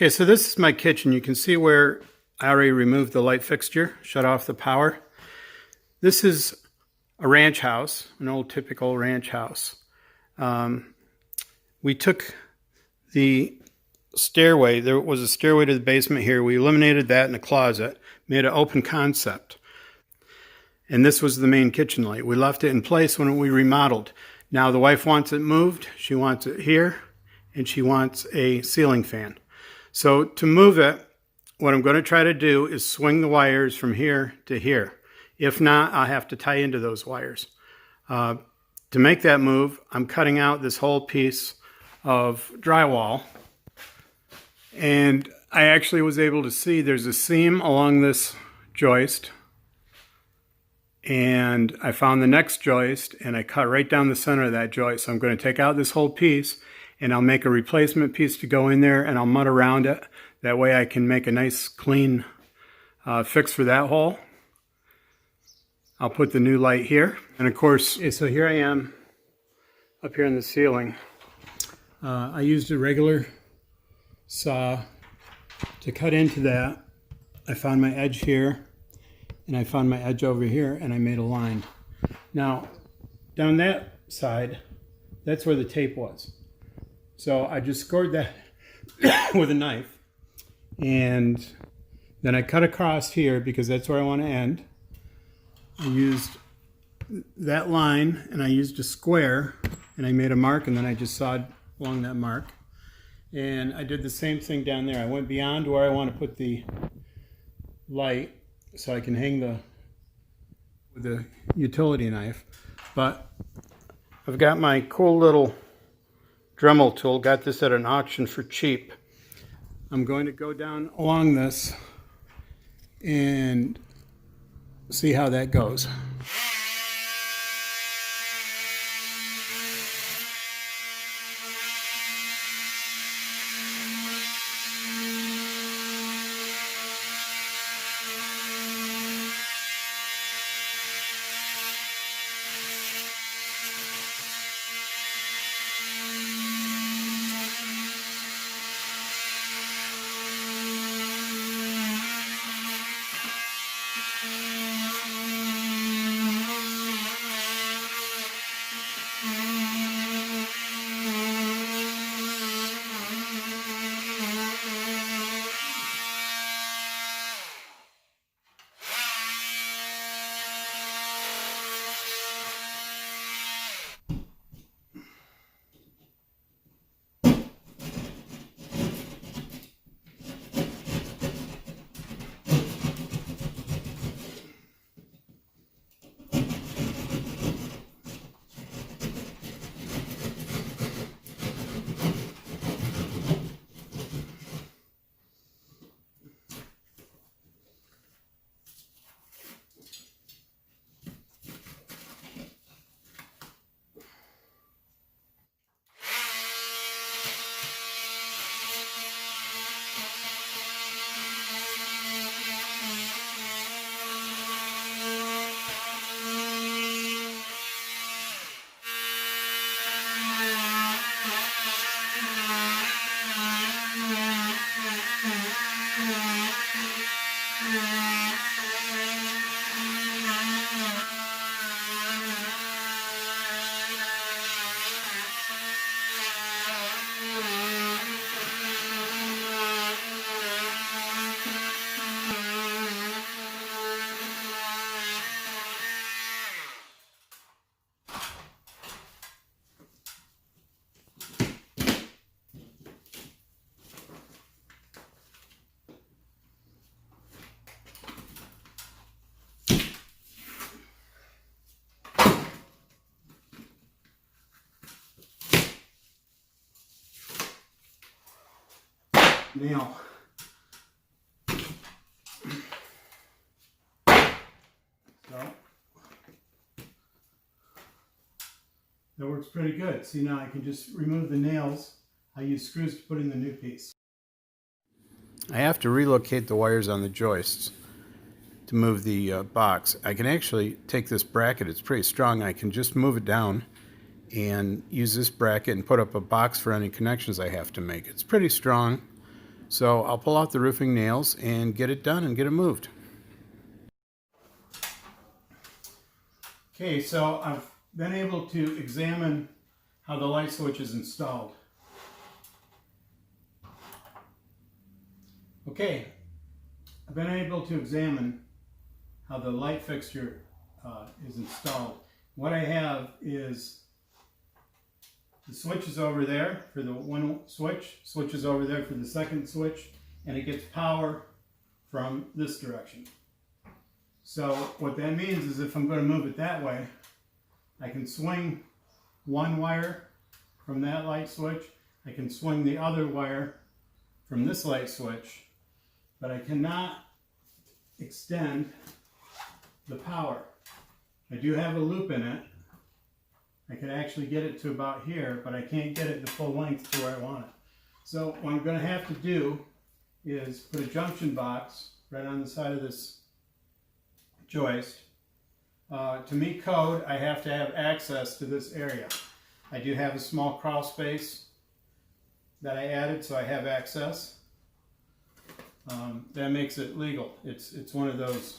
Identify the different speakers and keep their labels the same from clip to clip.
Speaker 1: Okay, so this is my kitchen. You can see where I already removed the light fixture, shut off the power. This is a ranch house, an old typical ranch house. We took the stairway, there was a stairway to the basement here. We eliminated that in a closet, made an open concept. And this was the main kitchen light. We left it in place when we remodeled. Now the wife wants it moved. She wants it here, and she wants a ceiling fan. So to move it, what I'm going to try to do is swing the wires from here to here. If not, I'll have to tie into those wires. To make that move, I'm cutting out this whole piece of drywall. And I actually was able to see there's a seam along this joist. And I found the next joist, and I cut right down the center of that joist. So I'm going to take out this whole piece, and I'll make a replacement piece to go in there, and I'll mud around it. That way I can make a nice clean fix for that hole. I'll put the new light here. And of course, so here I am up here in the ceiling. I used a regular saw to cut into that. I found my edge here, and I found my edge over here, and I made a line. Now, down that side, that's where the tape was. So I just scored that with a knife, and then I cut across here because that's where I want to end. I used that line, and I used a square, and I made a mark, and then I just sawed along that mark. And I did the same thing down there. I went beyond where I want to put the light so I can hang with the utility knife. But I've got my cool little Dremel tool. Got this at an auction for cheap. I'm going to go down along this and see how that goes. Now, that works pretty good. See, now I can just remove the nails. I use screws to put in the new piece. I have to relocate the wires on the joists to move the box. I can actually take this bracket, it's pretty strong, I can just move it down and use this bracket and put up a box for any connections I have to make. It's pretty strong. So I'll pull out the roofing nails and get it done and get it moved. Okay, so I've been able to examine how the light switch is installed. Okay, I've been able to examine how the light fixture is installed. What I have is the switch is over there for the one switch is over there for the second switch, and it gets power from this direction. So what that means is if I'm going to move it that way, I can swing one wire from that light switch, I can swing the other wire from this light switch, but I cannot extend the power. I do have a loop in it. I could actually get it to about here, but I can't get it the full length to where I want it. So what I'm going to have to do is put a junction box right on the side of this joist. To meet code, I have to have access to this area. I do have a small crawl space that I added, so I have access. That makes it legal. It's one of those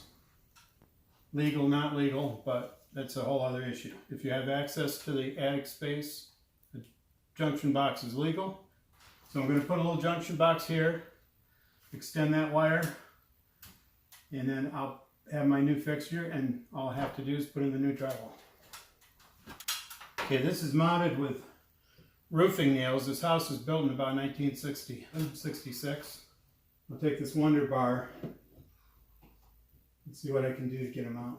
Speaker 1: legal, not legal, but that's a whole other issue. If you have access to the attic space, the junction box is legal. So I'm going to put a little junction box here, extend that wire, and then I'll have my new fixture, and all I have to do is put in the new drywall. Okay, this is mounted with roofing nails. This house was built in about 1966. I'll take this Wonder Bar and see what I can do to get them out.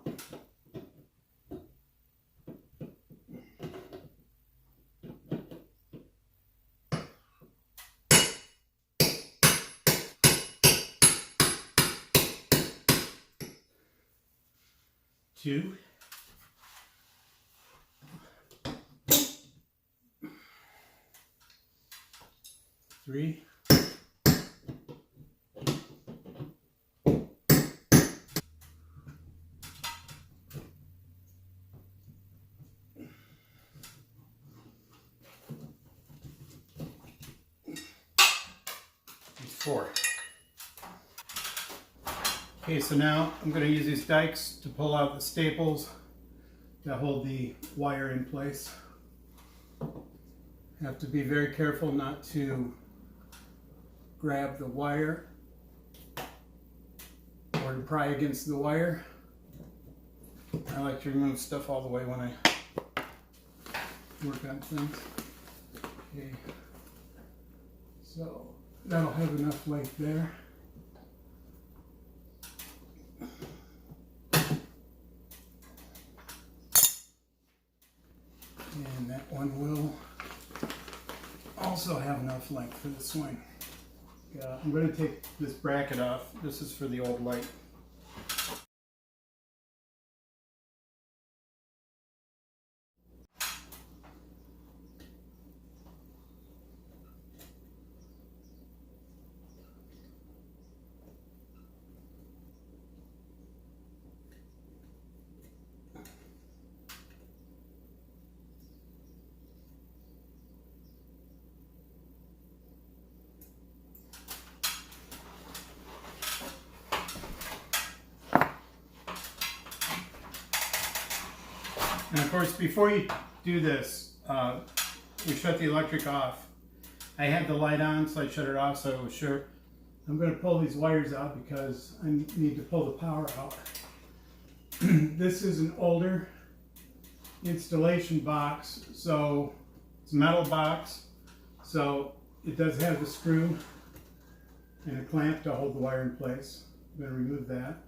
Speaker 1: Two. Three. Four. Okay, so now I'm going to use these dikes to pull out the staples that hold the wire in place. Have to be very careful not to grab the wire or to pry against the wire. I like to remove stuff all the way when I work on things. Okay, so that'll have enough length there. And that one will also have enough length for the swing. I'm going to take this bracket off. This is for the old light. And of course, before you do this, you shut the electric off. I had the light on, so I shut it off so I was sure. I'm going to pull these wires out because I need to pull the power out. This is an older installation box, so it's a metal box, so it does have the screw and a clamp to hold the wire in place. I'm going to remove that.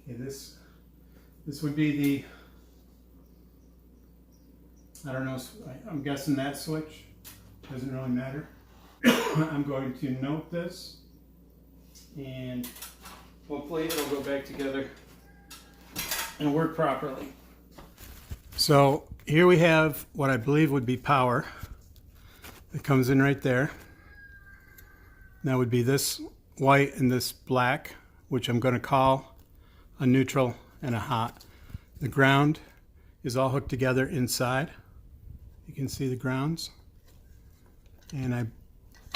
Speaker 1: Okay, this would be the, I don't know, I'm guessing that switch, doesn't really matter. I'm going to note this, and hopefully it'll go back together and work properly. So here we have what I believe would be power. It comes in right there. That would be this white and this black, which I'm going to call a neutral and a hot. The ground is all hooked together inside. You can see the grounds. And I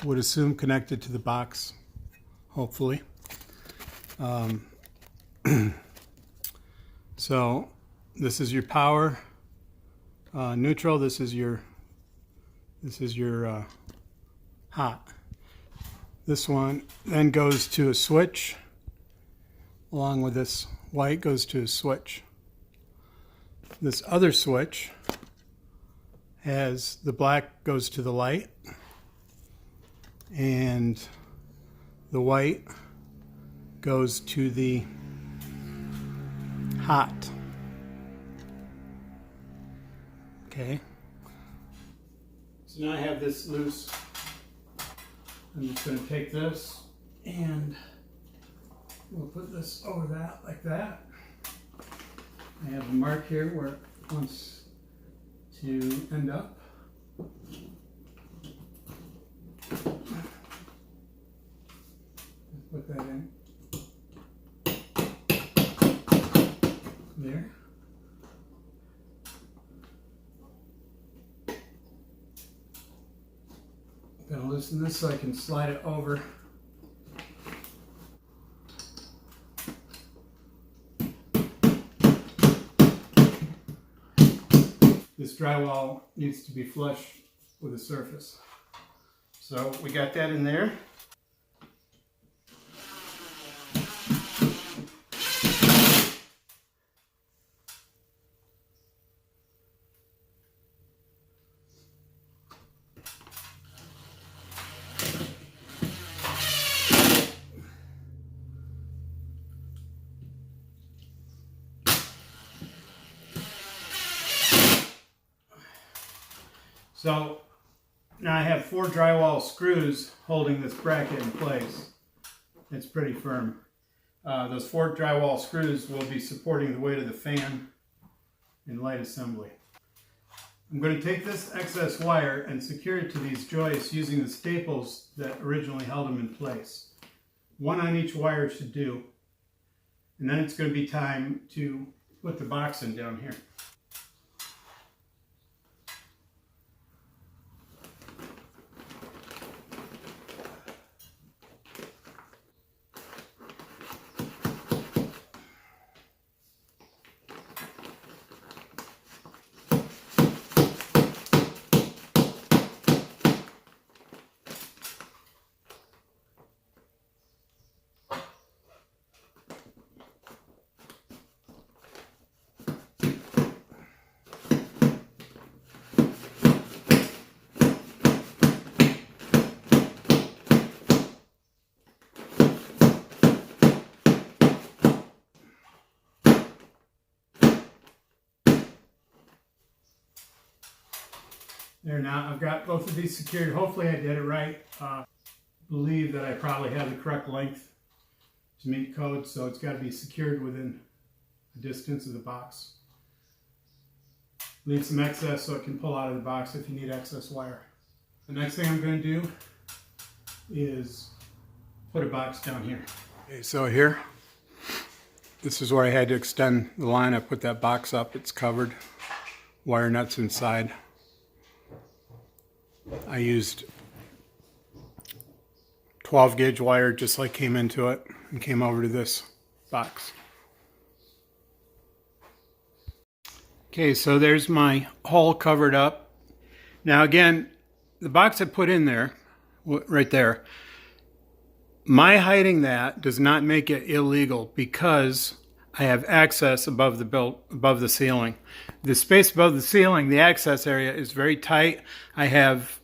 Speaker 1: would assume connected to the box, hopefully. So this is your power neutral. This is your hot. This one then goes to a switch, along with this white goes to a switch. This other switch has the black goes to the light, and the white goes to the hot. Okay. So now I have this loose. I'm just going to take this and we'll put this over that like that. I have a mark here where it wants to end up. Put that in. There. I'm going to loosen this so I can slide it over. This drywall needs to be flush with the surface. So we got that in there. So now I have 4 drywall screws holding this bracket in place. It's pretty firm. Those 4 drywall screws will be supporting the weight of the fan and light assembly. I'm going to take this excess wire and secure it to these joists using the staples that originally held them in place. 1 on each wire should do. And then it's going to be time to put the box in down here. There now, I've got both of these secured. Hopefully I did it right. Believe that I probably have the correct length to meet code, so it's got to be secured within a distance of the box. Leave some excess so it can pull out of the box if you need excess wire. The next thing I'm going to do is put a box down here. Okay, so here, this is where I had to extend the line. I put that box up, it's covered, wire nuts inside. I used 12 gauge wire just like came into it and came over to this box. Okay, so there's my hole covered up. Now again, the box I put in there, right there, my hiding that does not make it illegal because I have access above the ceiling. The space above the ceiling, the access area is very tight. I have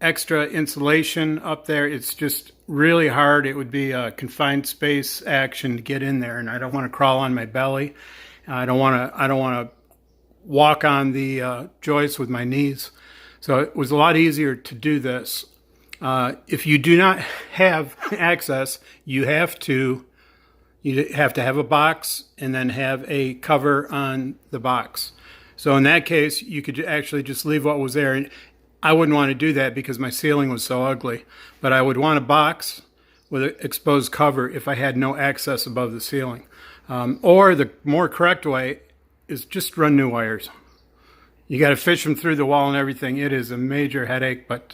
Speaker 1: extra insulation up there. It's just really hard. It would be a confined space action to get in there, and I don't want to crawl on my belly. I don't want to walk on the joists with my knees. So it was a lot easier to do this. If you do not have access, you have to have a box and then have a cover on the box. So in that case, you could actually just leave what was there. And I wouldn't want to do that because my ceiling was so ugly. But I would want a box with an exposed cover if I had no access above the ceiling. Or the more correct way is just run new wires. You got to fish them through the wall and everything. It is a major headache, but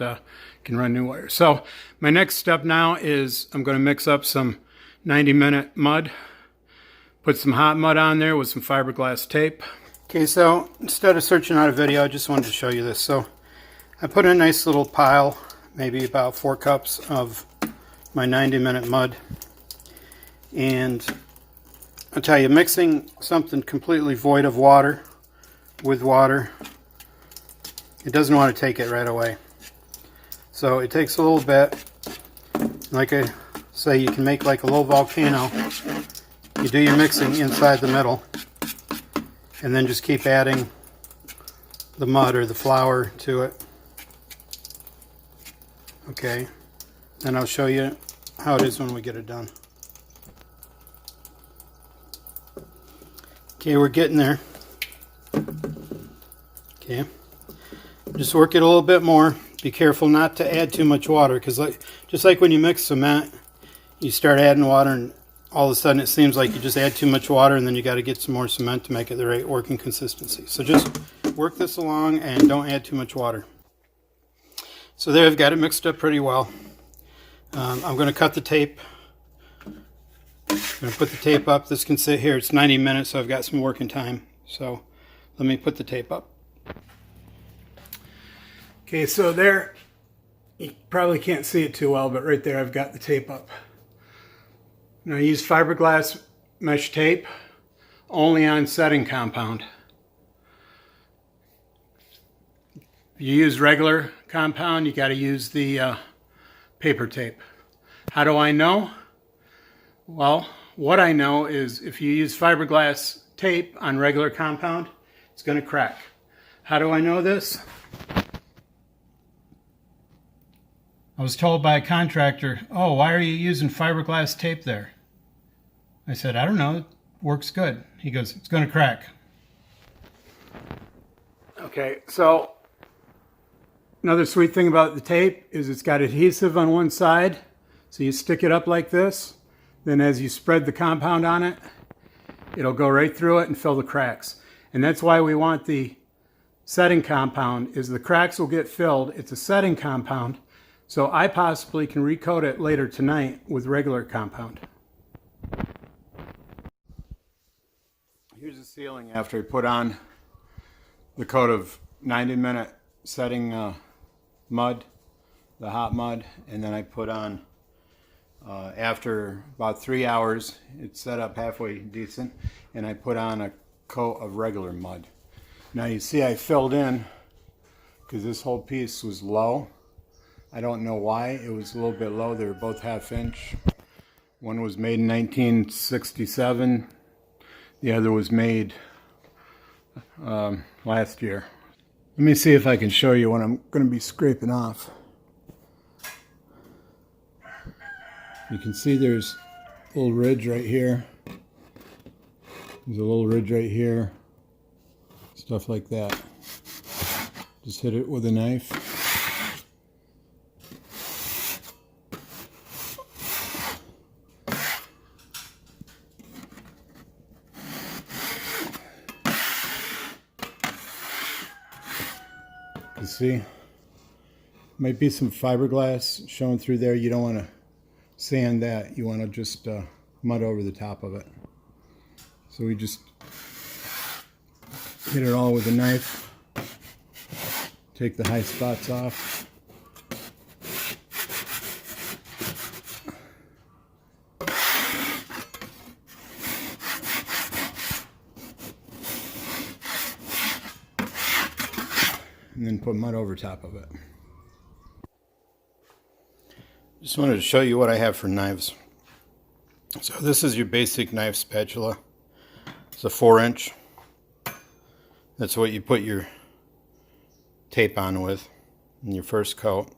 Speaker 1: can run new wire. So my next step now is I'm going to mix up some 90-minute mud. Put some hot mud on there with some fiberglass tape. Okay, so instead of searching out a video, I just wanted to show you this. So I put in a nice little pile, maybe about 4 cups of my 90-minute mud. And I'll tell you, mixing something completely void of water with water, it doesn't want to take it right away. So it takes a little bit. Like I say, you can make like a little volcano. You do your mixing inside the middle, and then just keep adding the mud or the flour to it. Okay, then I'll show you how it is when we get it done. Okay, we're getting there. Okay, just work it a little bit more. Be careful not to add too much water, because just like when you mix cement, you start adding water and all of a sudden it seems like you just add too much water, and then you got to get some more cement to make it the right working consistency. So just work this along and don't add too much water. So there, I've got it mixed up pretty well. I'm going to cut the tape. I'm going to put the tape up. This can sit here. It's 90 minutes, so I've got some working time. So let me put the tape up. Okay, so there, you probably can't see it too well, but right there I've got the tape up. Now I use fiberglass mesh tape only on setting compound. If you use regular compound, you got to use the paper tape. How do I know? Well, what I know is if you use fiberglass tape on regular compound, it's going to crack. How do I know this? I was told by a contractor, "Oh, why are you using fiberglass tape there?" I said, "I don't know, it works good." He goes, "It's going to crack." Okay, so another sweet thing about the tape is it's got adhesive on one side. So you stick it up like this. Then as you spread the compound on it, it'll go right through it and fill the cracks. And that's why we want the setting compound, is the cracks will get filled. It's a setting compound. So I possibly can recoat it later tonight with regular compound. Here's the ceiling after I put on the coat of 90-minute setting mud, the hot mud, and then I put on, after about 3 hours, it's set up halfway decent, and I put on a coat of regular mud. Now you see I filled in, because this whole piece was low. I don't know why, it was a little bit low. They were both 1/2 inch. One was made in 1967. The other was made last year. Let me see if I can show you what I'm going to be scraping off. You can see there's a little ridge right here. There's a little ridge right here. Stuff like that. Just hit it with a knife. You see, might be some fiberglass showing through there. You don't want to sand that. You want to just mud over the top of it. So we just hit it all with a knife. Take the high spots off. And then put mud over top of it. Just wanted to show you what I have for knives. So this is your basic knife spatula. It's a 4-inch. That's what you put your tape on with in your first coat.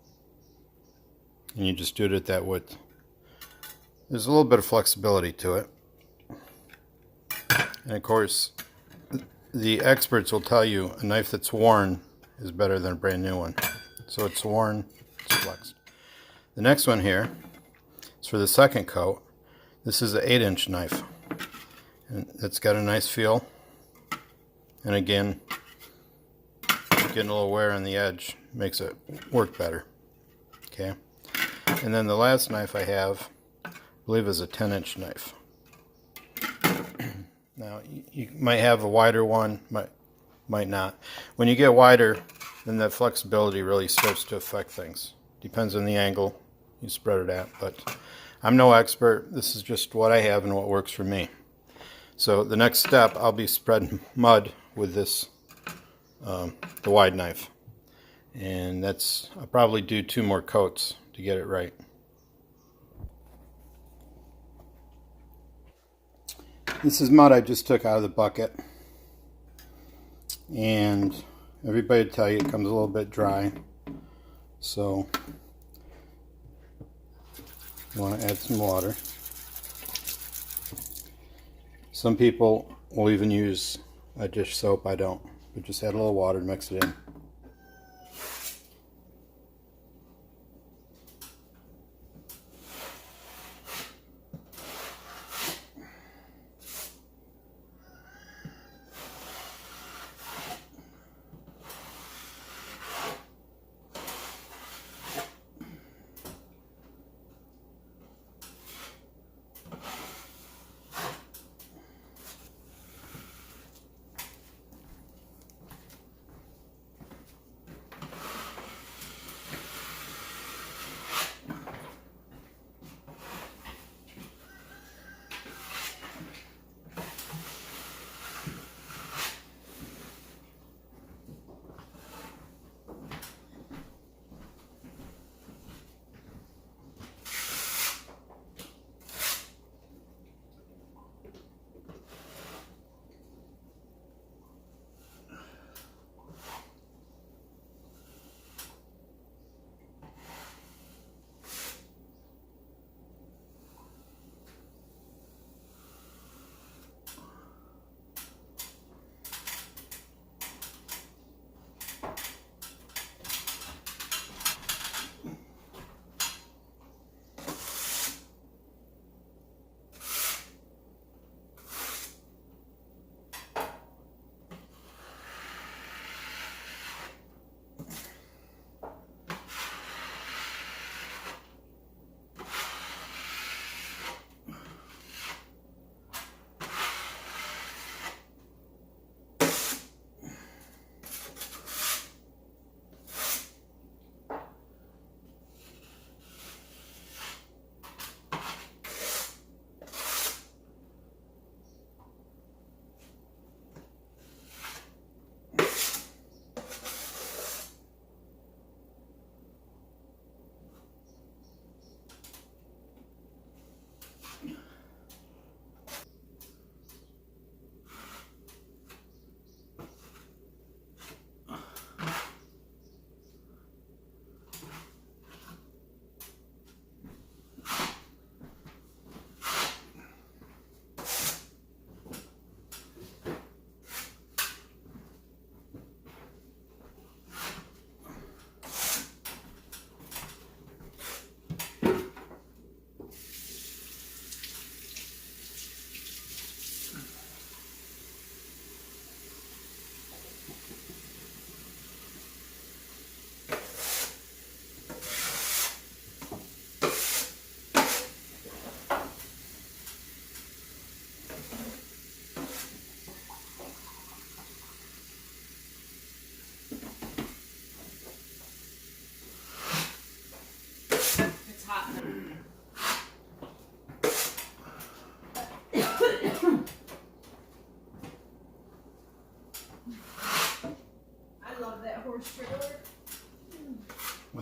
Speaker 1: And you just do it at that width. There's a little bit of flexibility to it. And of course, the experts will tell you a knife that's worn is better than a brand new one. So it's worn, it's flexed. The next one here is for the second coat. This is an 8-inch knife. And it's got a nice feel. And again,
Speaker 2: getting a little wear on the edge makes it work better. Okay, and then the last knife I have, I believe, is a 10-inch knife. Now you might have a wider one, might not. When you get wider, then that flexibility really starts to affect things. Depends on the angle you spread it at, but I'm no expert. This is just what I have and what works for me. So the next step, I'll be spreading mud with this, the wide knife. And I'll probably do 2 more coats to get it right. This is mud I just took out of the bucket. And everybody will tell you it comes a little bit dry. So you want to add some water. Some people will even use a dish soap. I don't. But just add a little water and mix it in.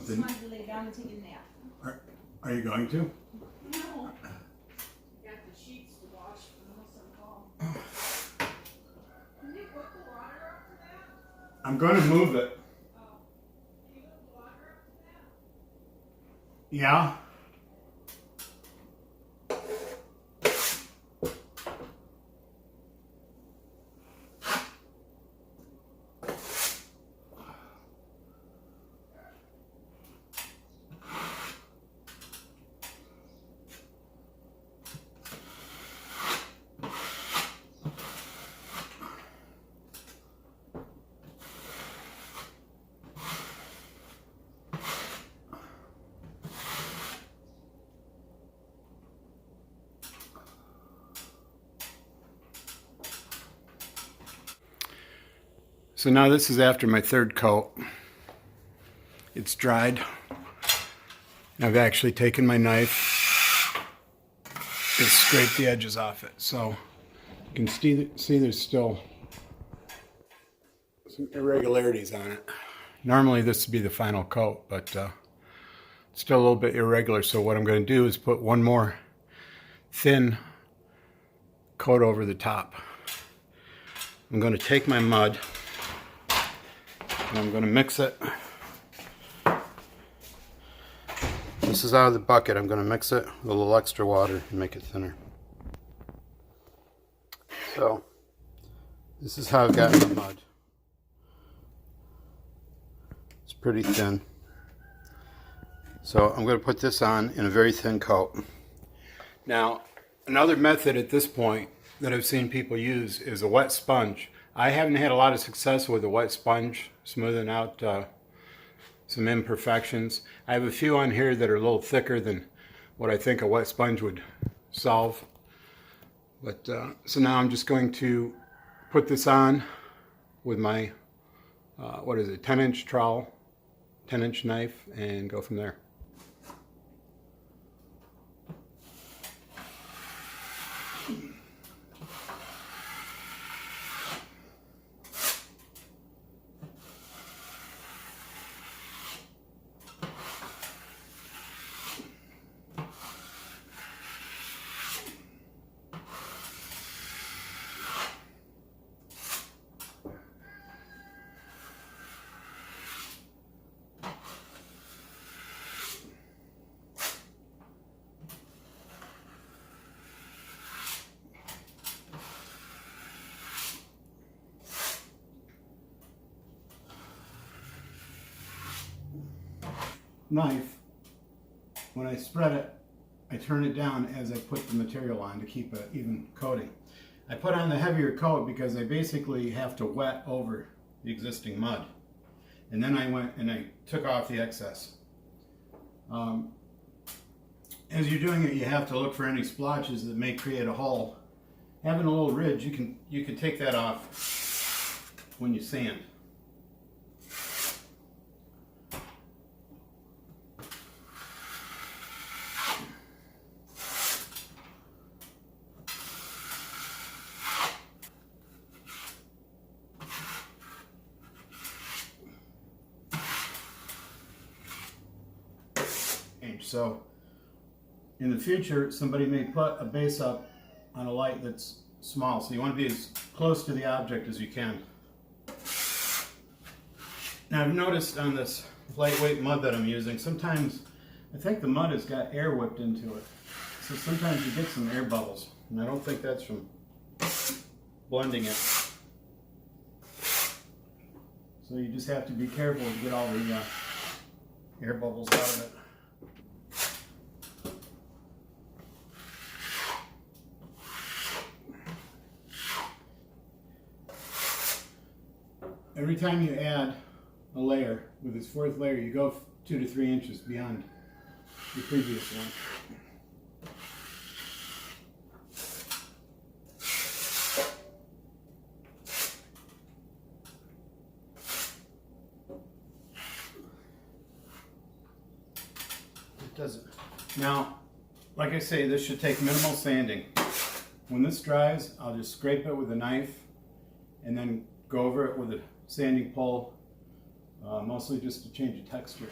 Speaker 3: Just wanted to lay down and take a nap.
Speaker 1: Are you going to?
Speaker 3: No. Got the sheets to wash for most of the call. Can you put the water up to that?
Speaker 1: I'm going to move it.
Speaker 3: Oh. Can you put the water up to that?
Speaker 1: Yeah. So now this is after my third coat. It's dried. I've actually taken my knife and scraped the edges off it. So you can see there's still some irregularities on it. Normally this would be the final coat, but it's still a little bit irregular. So what I'm going to do is put one more thin coat over the top. I'm going to take my mud and I'm going to mix it. This is out of the bucket. I'm going to mix it with a little extra water and make it thinner. So this is how I've gotten the mud. It's pretty thin. So I'm going to put this on in a very thin coat. Now, another method at this point that I've seen people use is a wet sponge. I haven't had a lot of success with a wet sponge smoothing out some imperfections. I have a few on here that are a little thicker than what I think a wet sponge would solve. But so now I'm just going to put this on with my 10-inch trowel, 10-inch knife, and go from there. Knife, when I spread it, I turn it down as I put the material on to keep an even coating. I put on the heavier coat because I basically have to wet over the existing mud. And then I went and I took off the excess. As you're doing it, you have to look for any splotches that may create a hole. Having a little ridge, you can take that off when you sand. So in the future, somebody may put a base up on a light that's small. So you want to be as close to the object as you can. Now I've noticed on this lightweight mud that I'm using, sometimes I think the mud has got air whipped into it. So sometimes you get some air bubbles. And I don't think that's from blending it. So you just have to be careful to get all the air bubbles out of it. Every time you add a layer, with this fourth layer, you go 2 to 3 inches beyond the previous one. It doesn't. Now, like I say, this should take minimal sanding. When this dries, I'll just scrape it with a knife and then go over it with a sanding pole, mostly just to change the texture.